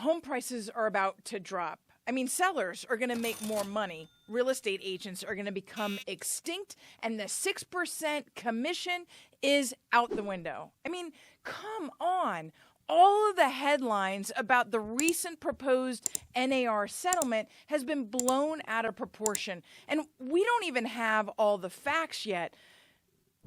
home prices are about to drop. I mean, sellers are going to make more money. Real estate agents are going to become extinct, and the 6% commission is out the window. I mean, come on. All of the headlines about the recent proposed NAR settlement has been blown out of proportion, and we don't even have all the facts yet.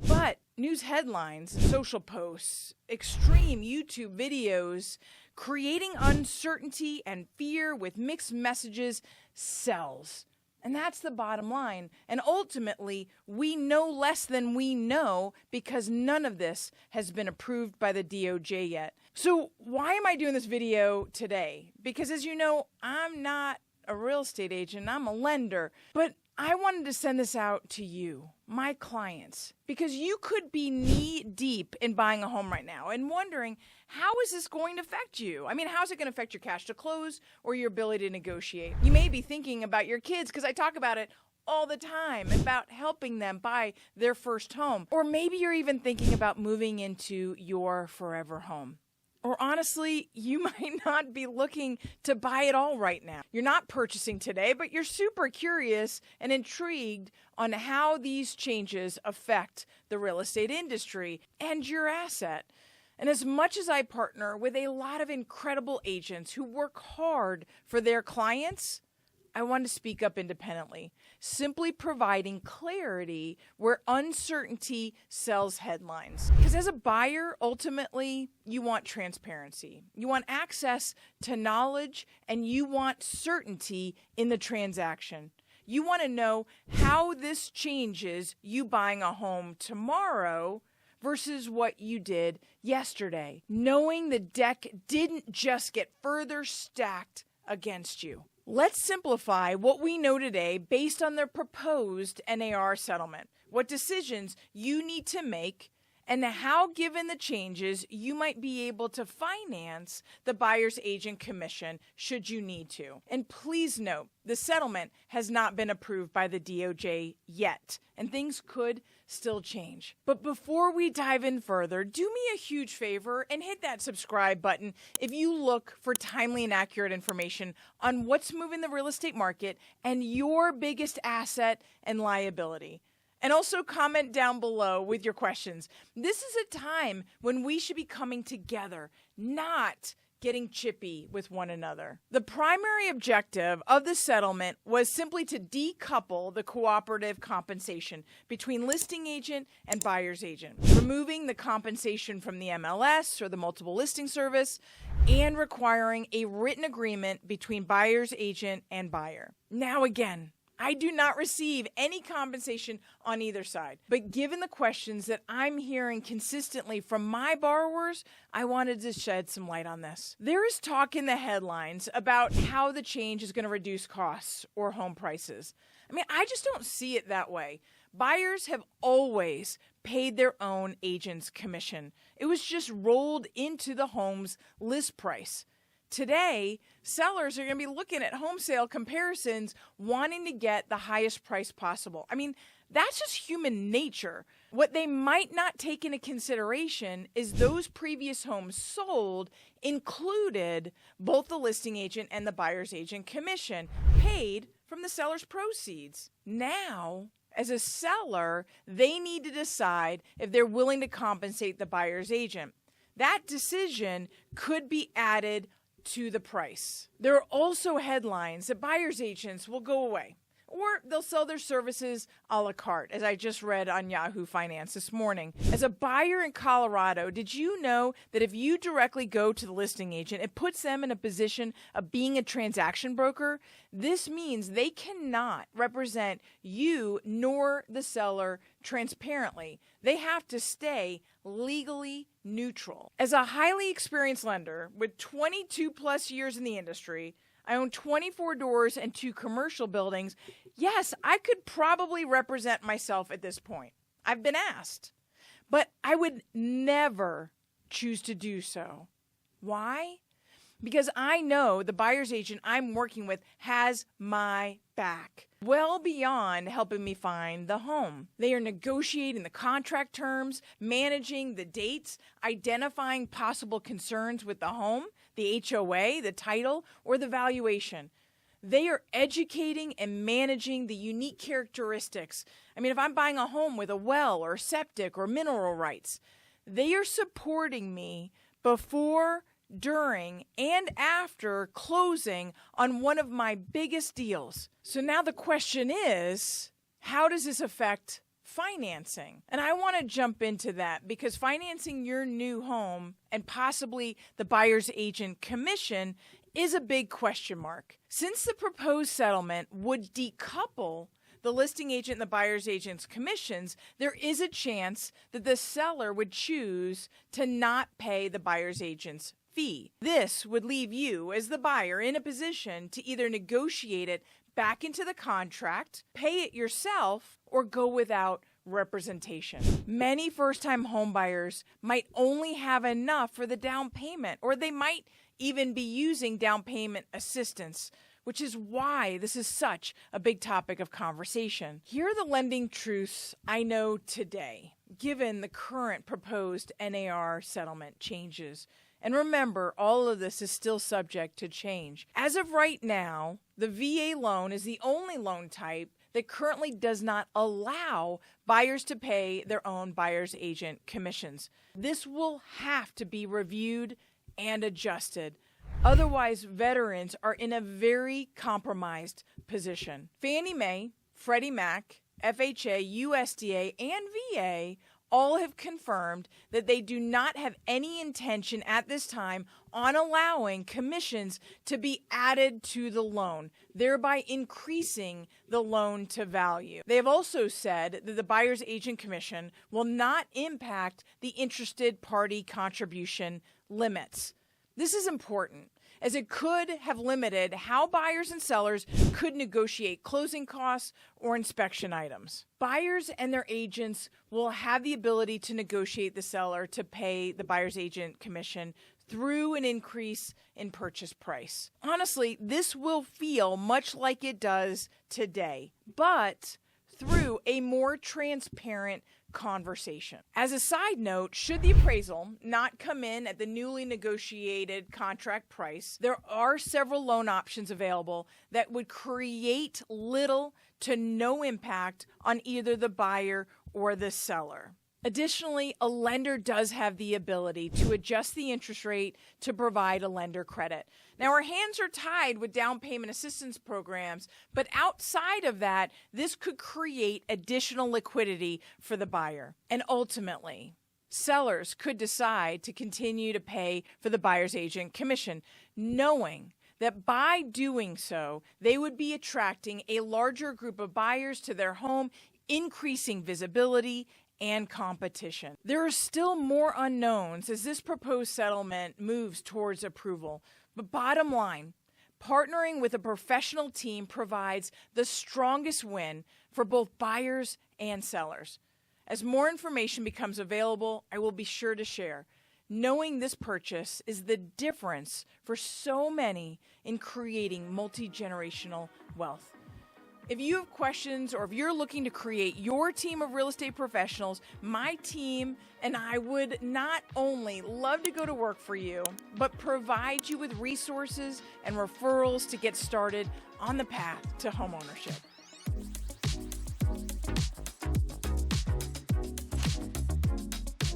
But news headlines, social posts, extreme YouTube videos, creating uncertainty and fear with mixed messages sells. And that's the bottom line. And ultimately, we know less than we know because none of this has been approved by the DOJ yet. So why am I doing this video today? Because as you know, I'm not a real estate agent, I'm a lender. But I wanted to send this out to you, my clients, because you could be knee deep in buying a home right now and wondering, how is this going to affect you? I mean, how's it going to affect your cash to close or your ability to negotiate? You may be thinking about your kids, because I talk about it all the time, about helping them buy their first home. Or maybe you're even thinking about moving into your forever home. Or honestly, you might not be looking to buy it all right now. You're not purchasing today, but you're super curious and intrigued on how these changes affect the real estate industry and your asset. And as much as I partner with a lot of incredible agents who work hard for their clients, I want to speak up independently, simply providing clarity where uncertainty sells headlines. Because as a buyer, ultimately, you want transparency. You want access to knowledge, and you want certainty in the transaction. You want to know how this changes you buying a home tomorrow versus what you did yesterday, knowing the deck didn't just get further stacked against you. Let's simplify what we know today based on the proposed NAR settlement, what decisions you need to make, and how, given the changes, you might be able to finance the buyer's agent commission should you need to. And please note, the settlement has not been approved by the DOJ yet, and things could still change. But before we dive in further, do me a huge favor and hit that subscribe button if you look for timely and accurate information on what's moving the real estate market and your biggest asset and liability. And also comment down below with your questions. This is a time when we should be coming together, not getting chippy with one another. The primary objective of the settlement was simply to decouple the cooperative compensation between listing agent and buyer's agent, removing the compensation from the MLS or the multiple listing service, and requiring a written agreement between buyer's agent and buyer. Now again, I do not receive any compensation on either side. But given the questions that I'm hearing consistently from my borrowers, I wanted to shed some light on this. There is talk in the headlines about how the change is going to reduce costs or home prices. I mean, I just don't see it that way. Buyers have always paid their own agent's commission. It was just rolled into the home's list price. Today, sellers are going to be looking at home sale comparisons, wanting to get the highest price possible. I mean, that's just human nature. What they might not take into consideration is those previous homes sold included both the listing agent and the buyer's agent commission paid from the seller's proceeds. Now, as a seller, they need to decide if they're willing to compensate the buyer's agent. That decision could be added to the price. There are also headlines that buyer's agents will go away, or they'll sell their services a la carte, as I just read on Yahoo Finance this morning. As a buyer in Colorado, did you know that if you directly go to the listing agent, it puts them in a position of being a transaction broker? This means they cannot represent you nor the seller transparently. They have to stay legally neutral. As a highly experienced lender with 22 plus years in the industry, I own 24 doors and 2 commercial buildings. Yes, I could probably represent myself at this point. I've been asked, but I would never choose to do so. Why? Because I know the buyer's agent I'm working with has my back, well beyond helping me find the home. They are negotiating the contract terms, managing the dates, identifying possible concerns with the home. the HOA, the title, or the valuation. They are educating and managing the unique characteristics. I mean, if I'm buying a home with a well or septic or mineral rights, they are supporting me before, during, and after closing on one of my biggest deals. So now the question is, how does this affect financing? And I want to jump into that because financing your new home and possibly the buyer's agent commission is a big question mark. Since the proposed settlement would decouple the listing agent and the buyer's agent's commissions, there is a chance that the seller would choose to not pay the buyer's agent's fee. This would leave you as the buyer in a position to either negotiate it back into the contract, pay it yourself, or go without representation. Many first-time homebuyers might only have enough for the down payment, or they might even be using down payment assistance, which is why this is such a big topic of conversation. Here are the lending truths I know today, given the current proposed NAR settlement changes. And remember, all of this is still subject to change. As of right now, the VA loan is the only loan type that currently does not allow buyers to pay their own buyer's agent commissions. This will have to be reviewed and adjusted. Otherwise, veterans are in a very compromised position. Fannie Mae, Freddie Mac, FHA, USDA, and VA all have confirmed that they do not have any intention at this time on allowing commissions to be added to the loan, thereby increasing the loan to value. They have also said that the buyer's agent commission will not impact the interested party contribution limits. This is important, as it could have limited how buyers and sellers could negotiate closing costs or inspection items. Buyers and their agents will have the ability to negotiate the seller to pay the buyer's agent commission through an increase in purchase price. Honestly, this will feel much like it does today, but through a more transparent conversation. As a side note, should the appraisal not come in at the newly negotiated contract price, there are several loan options available that would create little to no impact on either the buyer or the seller. Additionally, a lender does have the ability to adjust the interest rate to provide a lender credit. Now, our hands are tied with down payment assistance programs, but outside of that, this could create additional liquidity for the buyer. And ultimately, sellers could decide to continue to pay for the buyer's agent commission, knowing that by doing so, they would be attracting a larger group of buyers to their home, increasing visibility and competition. There are still more unknowns as this proposed settlement moves towards approval. But bottom line, partnering with a professional team provides the strongest win for both buyers and sellers. As more information becomes available, I will be sure to share. Knowing this purchase is the difference for so many in creating multi-generational wealth. If you have questions or if you're looking to create your team of real estate professionals, my team and I would not only love to go to work for you, but provide you with resources and referrals to get started on the path to homeownership.